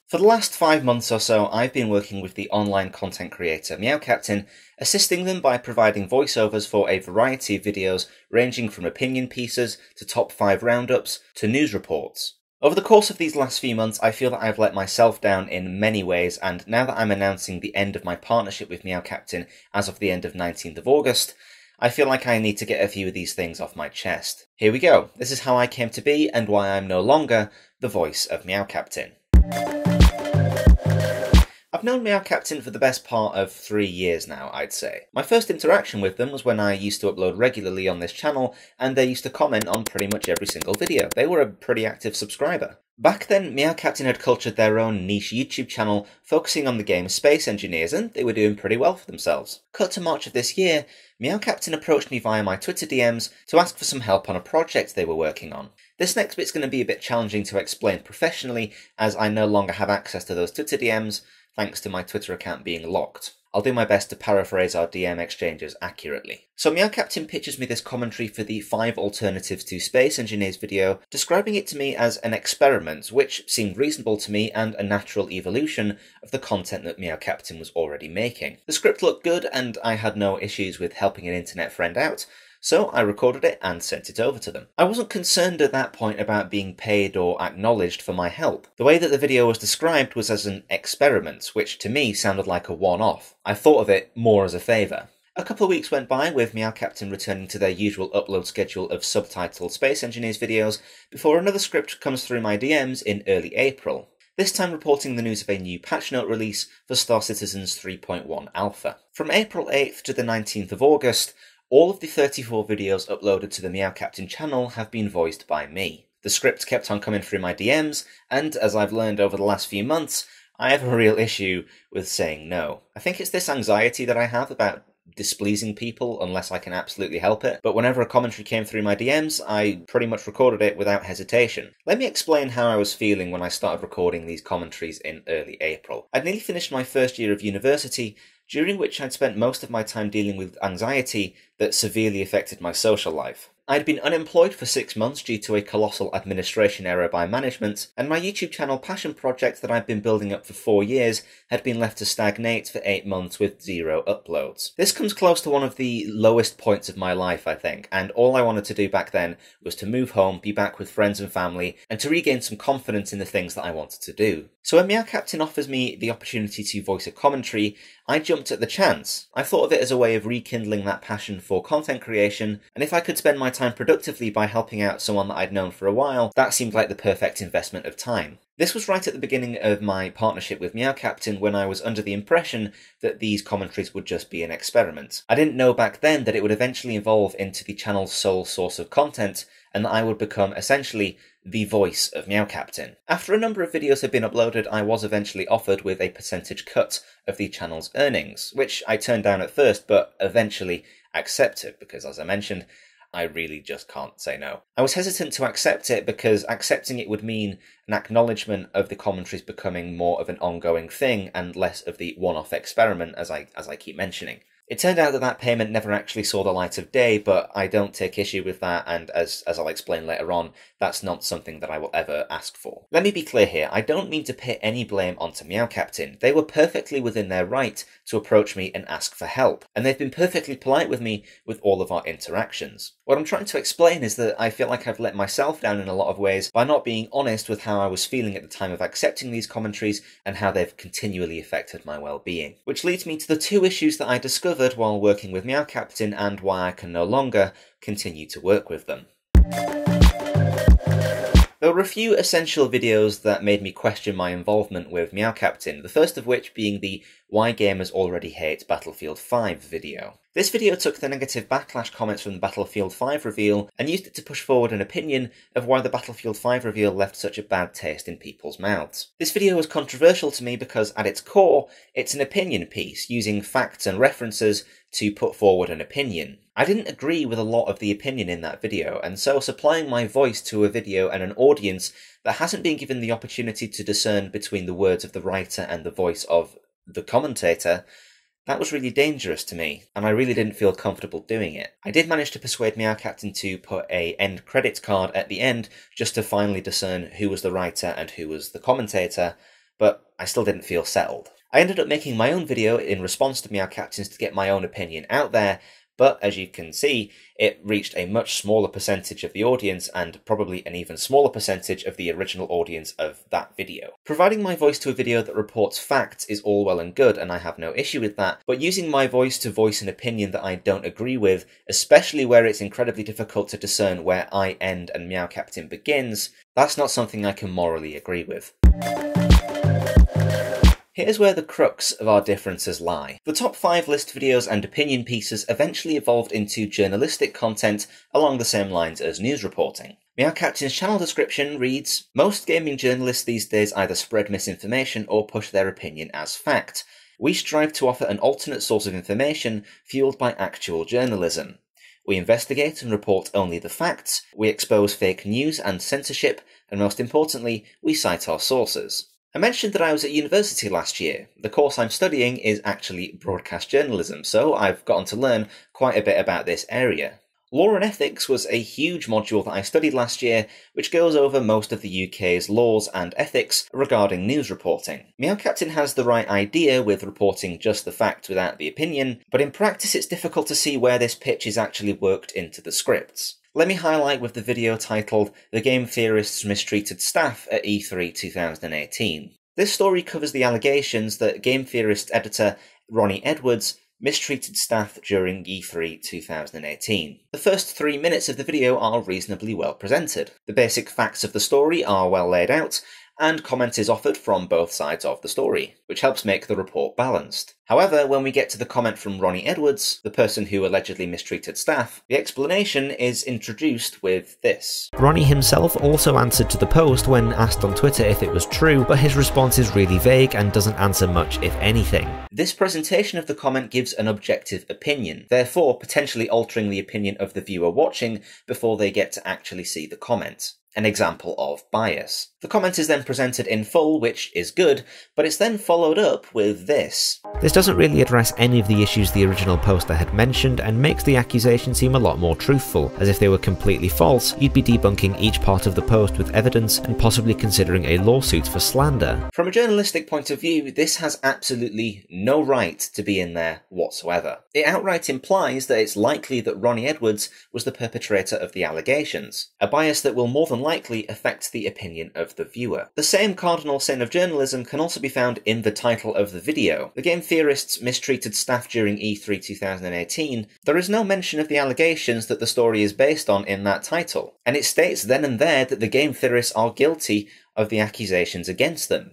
For the last 5 months or so, I've been working with the online content creator Meow Captain, assisting them by providing voiceovers for a variety of videos ranging from opinion pieces to top 5 roundups to news reports. Over the course of these last few months, I feel that I've let myself down in many ways, and now that I'm announcing the end of my partnership with Meow Captain as of the end of 19th of August, I feel like I need to get a few of these things off my chest. Here we go. This is how I came to be and why I'm no longer the voice of Meow Captain. I've known Meow Captain for the best part of 3 years now, I'd say. My first interaction with them was when I used to upload regularly on this channel, and they used to comment on pretty much every single video. They were a pretty active subscriber. Back then, Meow Captain had cultured their own niche YouTube channel focusing on the game Space Engineers, and they were doing pretty well for themselves. Cut to March of this year, Meow Captain approached me via my Twitter DMs to ask for some help on a project they were working on. This next bit's going to be a bit challenging to explain professionally, as I no longer have access to those Twitter DMs, thanks to my Twitter account being locked. I'll do my best to paraphrase our DM exchanges accurately. So Meow Captain pitches me this commentary for the 5 alternatives to Space Engineers video, describing it to me as an experiment, which seemed reasonable to me and a natural evolution of the content that Meow Captain was already making. The script looked good and I had no issues with helping an internet friend out, so I recorded it and sent it over to them. I wasn't concerned at that point about being paid or acknowledged for my help. The way that the video was described was as an experiment, which to me sounded like a one-off. I thought of it more as a favour. A couple of weeks went by with Meow Captain returning to their usual upload schedule of subtitled Space Engineers videos before another script comes through my DMs in early April. This time reporting the news of a new patch note release for Star Citizens 3.1 Alpha. From April 8th to the 19th of August, all of the 34 videos uploaded to the Meow Captain channel have been voiced by me. The script kept on coming through my DMs, and as I've learned over the last few months, I have a real issue with saying no. I think it's this anxiety that I have about displeasing people unless I can absolutely help it, but whenever a commentary came through my DMs, I pretty much recorded it without hesitation. Let me explain how I was feeling when I started recording these commentaries in early April. I'd nearly finished my first year of university, during which I'd spent most of my time dealing with anxiety that severely affected my social life. I'd been unemployed for 6 months due to a colossal administration error by management, and my YouTube channel passion project that I'd been building up for 4 years had been left to stagnate for 8 months with 0 uploads. This comes close to one of the lowest points of my life, I think, and all I wanted to do back then was to move home, be back with friends and family, and to regain some confidence in the things that I wanted to do. So when Meow Captain offers me the opportunity to voice a commentary, I jumped at the chance. I thought of it as a way of rekindling that passion for content creation, and if I could spend my time productively by helping out someone that I'd known for a while, that seemed like the perfect investment of time. This was right at the beginning of my partnership with Meow Captain, when I was under the impression that these commentaries would just be an experiment. I didn't know back then that it would eventually evolve into the channel's sole source of content, and that I would become essentially the voice of Meow Captain. After a number of videos had been uploaded, I was eventually offered with a percentage cut of the channel's earnings, which I turned down at first, but eventually accepted, because as I mentioned, I really just can't say no. I was hesitant to accept it because accepting it would mean an acknowledgement of the commentaries becoming more of an ongoing thing and less of the one-off experiment, as I keep mentioning. It turned out that that payment never actually saw the light of day, but I don't take issue with that, and as I'll explain later on, that's not something that I will ever ask for. Let me be clear here, I don't mean to put any blame onto Meow Captain. They were perfectly within their right to approach me and ask for help, and they've been perfectly polite with me with all of our interactions. What I'm trying to explain is that I feel like I've let myself down in a lot of ways by not being honest with how I was feeling at the time of accepting these commentaries and how they've continually affected my well-being. Which leads me to the 2 issues that I discovered while working with Meow Captain and why I can no longer continue to work with them. There were a few essential videos that made me question my involvement with Meow Captain, the first of which being the Why Gamers Already Hate Battlefield 5 video. This video took the negative backlash comments from the Battlefield 5 reveal and used it to push forward an opinion of why the Battlefield 5 reveal left such a bad taste in people's mouths. This video was controversial to me because at its core, it's an opinion piece using facts and references to put forward an opinion. I didn't agree with a lot of the opinion in that video, and so supplying my voice to a video and an audience that hasn't been given the opportunity to discern between the words of the writer and the voice of the commentator That was really dangerous to me, and I really didn't feel comfortable doing it. I did manage to persuade Meow Captain to put a end credits card at the end, just to finally discern who was the writer and who was the commentator, but I still didn't feel settled. I ended up making my own video in response to Meow Captain's to get my own opinion out there, but as you can see, it reached a much smaller percentage of the audience and probably an even smaller percentage of the original audience of that video. Providing my voice to a video that reports facts is all well and good, and I have no issue with that, but using my voice to voice an opinion that I don't agree with, especially where it's incredibly difficult to discern where I end and Meow Captain begins, that's not something I can morally agree with. Here's where the crux of our differences lie. The top 5 list videos and opinion pieces eventually evolved into journalistic content along the same lines as news reporting. Meow Captain's channel description reads, "Most gaming journalists these days either spread misinformation or push their opinion as fact. We strive to offer an alternate source of information fueled by actual journalism. We investigate and report only the facts, we expose fake news and censorship, and most importantly, we cite our sources." I mentioned that I was at university last year. The course I'm studying is actually broadcast journalism, so I've gotten to learn quite a bit about this area. Law and ethics was a huge module that I studied last year, which goes over most of the UK's laws and ethics regarding news reporting. Meow Captain has the right idea with reporting just the fact without the opinion, but in practice it's difficult to see where this pitch is actually worked into the scripts. Let me highlight with the video titled "The Game Theorists Mistreated Staff at E3 2018. This story covers the allegations that Game Theorist editor Ronnie Edwards mistreated staff during E3 2018. The first 3 minutes of the video are reasonably well presented. The basic facts of the story are well laid out, and comment is offered from both sides of the story, which helps make the report balanced. However, when we get to the comment from Ronnie Edwards, the person who allegedly mistreated staff, the explanation is introduced with this. Ronnie himself also answered to the post when asked on Twitter if it was true, but his response is really vague and doesn't answer much, if anything. This presentation of the comment gives an objective opinion, therefore potentially altering the opinion of the viewer watching before they get to actually see the comment. An example of bias. The comment is then presented in full, which is good, but it's then followed up with this. This doesn't really address any of the issues the original poster had mentioned and makes the accusation seem a lot more truthful, as if they were completely false, you'd be debunking each part of the post with evidence and possibly considering a lawsuit for slander. From a journalistic point of view, this has absolutely no right to be in there whatsoever. It outright implies that it's likely that Ronnie Edwards was the perpetrator of the allegations, a bias that will more than likely affect the opinion of the viewer. The same cardinal sin of journalism can also be found in the title of the video. The Game Theorists mistreated staff during E3 2018. There is no mention of the allegations that the story is based on in that title, and it states then and there that the Game Theorists are guilty of the accusations against them.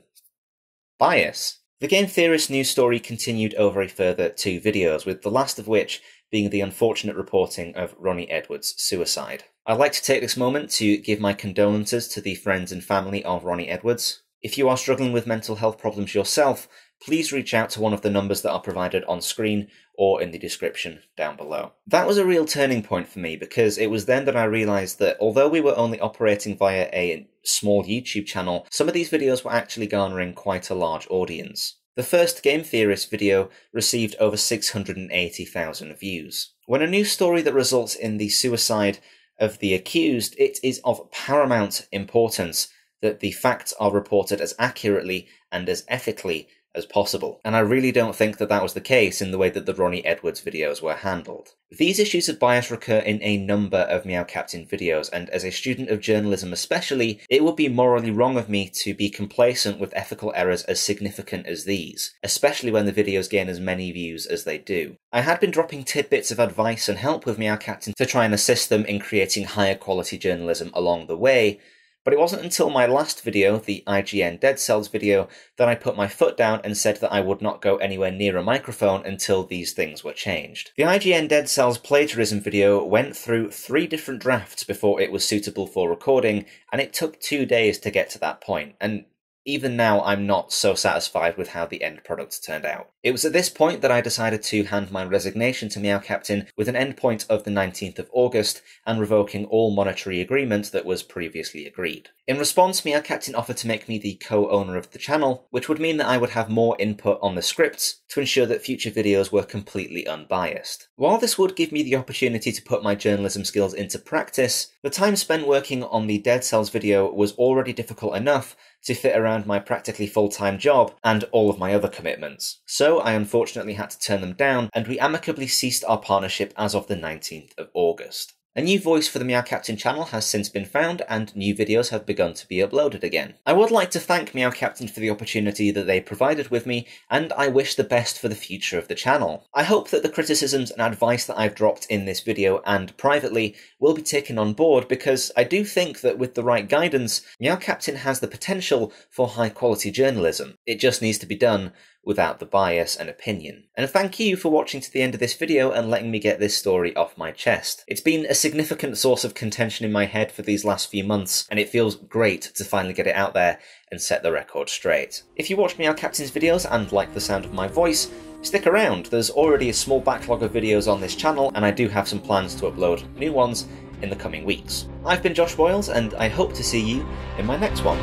Bias. The Game Theorist news story continued over a further 2 videos, with the last of which being the unfortunate reporting of Ronnie Edwards' suicide. I'd like to take this moment to give my condolences to the friends and family of Ronnie Edwards. If you are struggling with mental health problems yourself, please reach out to one of the numbers that are provided on screen or in the description down below. That was a real turning point for me, because it was then that I realised that although we were only operating via a small YouTube channel, some of these videos were actually garnering quite a large audience. The first Game Theorist video received over 680,000 views. When a news story that results in the suicide of the accused, it is of paramount importance that the facts are reported as accurately and as ethically as possible. And I really don't think that that was the case in the way that the Ronnie Edwards videos were handled. These issues of bias recur in a number of Meow Captain videos, and as a student of journalism especially, it would be morally wrong of me to be complacent with ethical errors as significant as these, especially when the videos gain as many views as they do. I had been dropping tidbits of advice and help with Meow Captain to try and assist them in creating higher quality journalism along the way, but it wasn't until my last video, the IGN Dead Cells video, that I put my foot down and said that I would not go anywhere near a microphone until these things were changed. The IGN Dead Cells plagiarism video went through 3 different drafts before it was suitable for recording, and it took 2 days to get to that point, and Even now, I'm not so satisfied with how the end product turned out. It was at this point that I decided to hand my resignation to Meow Captain with an endpoint of the 19th of August and revoking all monetary agreement that was previously agreed. In response, Meow Captain offered to make me the co-owner of the channel, which would mean that I would have more input on the scripts to ensure that future videos were completely unbiased. While this would give me the opportunity to put my journalism skills into practice, the time spent working on the Dead Cells video was already difficult enough to fit around my practically full-time job and all of my other commitments. So I unfortunately had to turn them down, and we amicably ceased our partnership as of the 19th of August. A new voice for the Meow Captain channel has since been found, and new videos have begun to be uploaded again. I would like to thank Meow Captain for the opportunity that they provided with me, and I wish the best for the future of the channel. I hope that the criticisms and advice that I've dropped in this video and privately will be taken on board, because I do think that with the right guidance, Meow Captain has the potential for high-quality journalism. It just needs to be done without the bias and opinion. And thank you for watching to the end of this video and letting me get this story off my chest. It's been a significant source of contention in my head for these last few months, and it feels great to finally get it out there and set the record straight. If you watch Meow Captain's videos and like the sound of my voice, stick around. There's already a small backlog of videos on this channel, and I do have some plans to upload new ones in the coming weeks. I've been Josh Boyles, and I hope to see you in my next one.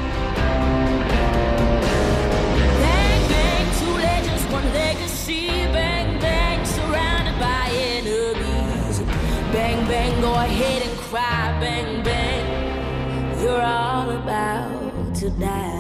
Bang, bang, go ahead and cry, bang, bang. You're all about to die.